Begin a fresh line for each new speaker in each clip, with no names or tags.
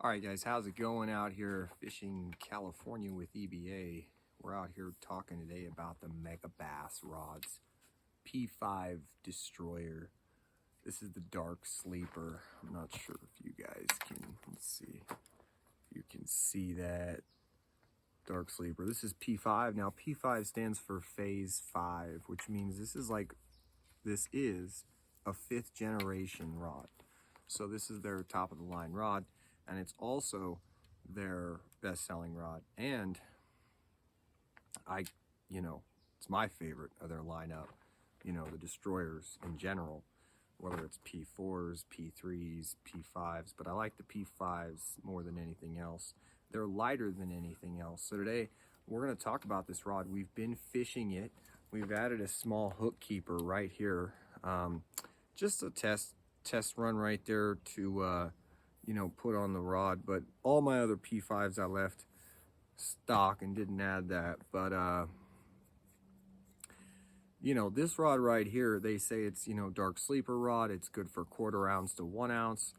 All right, guys, how's it going out here fishing California with EBA? We're out here talking today about the megabass rods, P5 Destroyer. This is the dark sleeper. I'm not sure if you guys can, let's see, if you can see that dark sleeper. This is P5. Now, P5 stands for phase 5, which means this is a 5th generation rod. So this is their top of the line rod, and it's also their best-selling rod. And it's my favorite of their lineup, the Destroyers in general, whether it's P4s, P3s, P5s, but I like the P5s more than anything else. They're lighter than anything else. So today we're going to talk about this rod. We've been fishing it. We've added a small hook keeper right here, just a test run right there to put on the rod. But all my other P5s I left stock and didn't add that. But this rod right here, they say it's dark sleeper rod. It's good for 1/4 ounce to 1 ounce.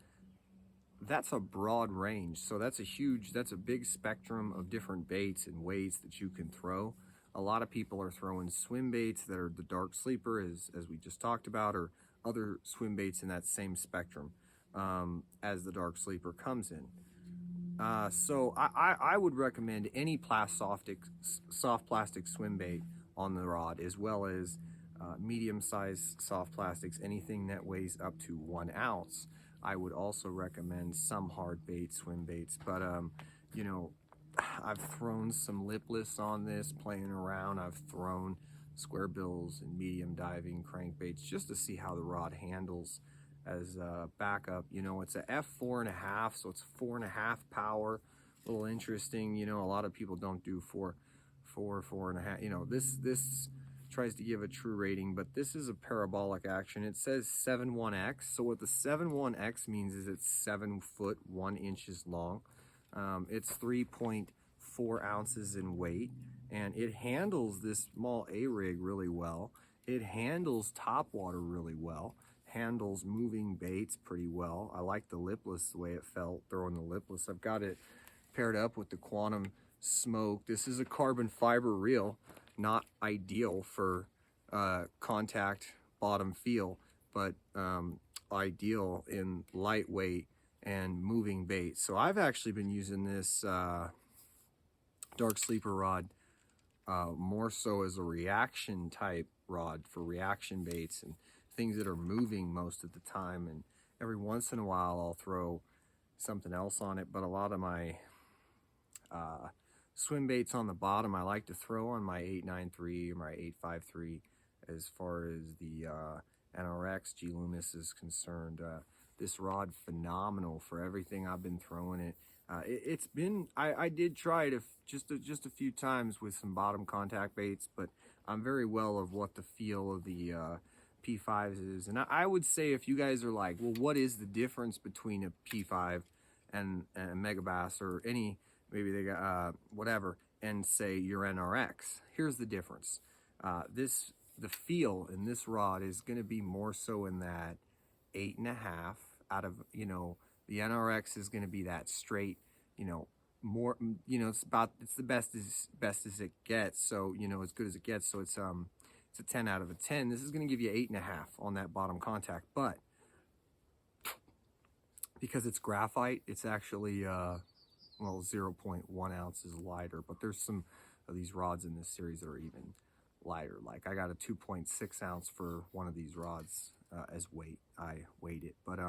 That's a broad range, so that's a big spectrum of different baits and weights that you can throw. A lot of people are throwing swim baits that are the dark sleeper, as we just talked about, or other swim baits in that same spectrum as the dark sleeper comes in. So I would recommend any soft plastic swim bait on the rod, as well as medium-sized soft plastics, anything that weighs up to 1 ounce. I would also recommend some hard bait, swim baits, but I've thrown some lipless on this playing around. I've thrown square bills and medium diving crankbaits just to see how the rod handles as backup. It's a f4.5, so it's 4.5 power. A little interesting. A lot of people don't do 4.5. This tries to give a true rating, but this is a parabolic action. It says 7.1x. So what the 7.1x means is it's 7 foot 1 inches long. It's 3.4 ounces in weight, and it handles this small A-rig really well. It handles topwater really well, handles moving baits pretty well. I like the lipless, the way it felt throwing the lipless. I've got it paired up with the Quantum Smoke. This is a carbon fiber reel, not ideal for contact bottom feel, but ideal in lightweight and moving bait. So I've actually been using this dark sleeper rod more so as a reaction type rod for reaction baits and things that are moving most of the time. And every once in a while I'll throw something else on it, but a lot of my swim baits on the bottom I like to throw on my 893 or my 853 as far as the NRX G loomis is concerned. This rod, phenomenal for everything I've been throwing it. It's been, I did try it just a few times with some bottom contact baits, but I'm very well of what the feel of the P5s is. And I would say, if you guys are like, well, what is the difference between a P5 and a megabass, or any, maybe they got whatever, and say your NRX, here's the difference. The feel in this rod is going to be more so in that 8.5 out of, the NRX is going to be that straight, more, it's the best as it gets. So, as good as it gets. So it's a 10 out of a 10. This is going to give you 8.5 on that bottom contact, but because it's graphite, it's actually, 0.1 ounces lighter, but there's some of these rods in this series that are even lighter. Like I got a 2.6 ounce for one of these rods as weight. I weighed it, but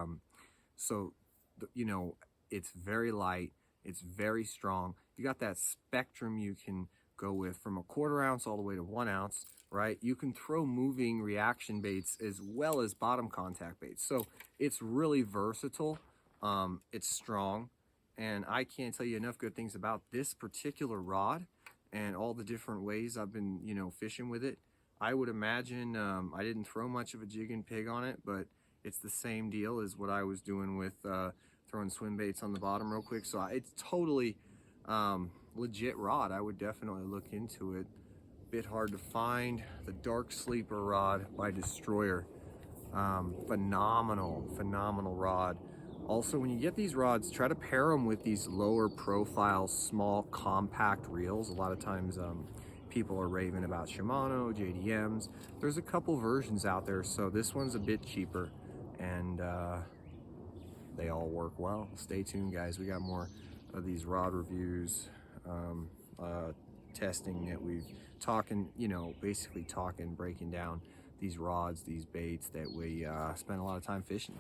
it's very light, it's very strong. You got that spectrum you can go with, from a 1/4 ounce all the way to 1 ounce, right? You can throw moving reaction baits as well as bottom contact baits. So it's really versatile. It's strong, and I can't tell you enough good things about this particular rod and all the different ways I've been, fishing with it. I would imagine, I didn't throw much of a jig and pig on it, but it's the same deal as what I was doing with throwing swim baits on the bottom real quick. So it's totally legit rod. I would definitely look into it. Bit hard to find. The dark sleeper rod by Destroyer. Phenomenal rod. Also, when you get these rods, try to pair them with these lower profile, small, compact reels. A lot of times people are raving about Shimano, JDMs. There's a couple versions out there, so this one's a bit cheaper, and they all work well. Stay tuned, guys. We got more of these rod reviews, testing that we've talking, basically breaking down these rods, these baits that we spend a lot of time fishing.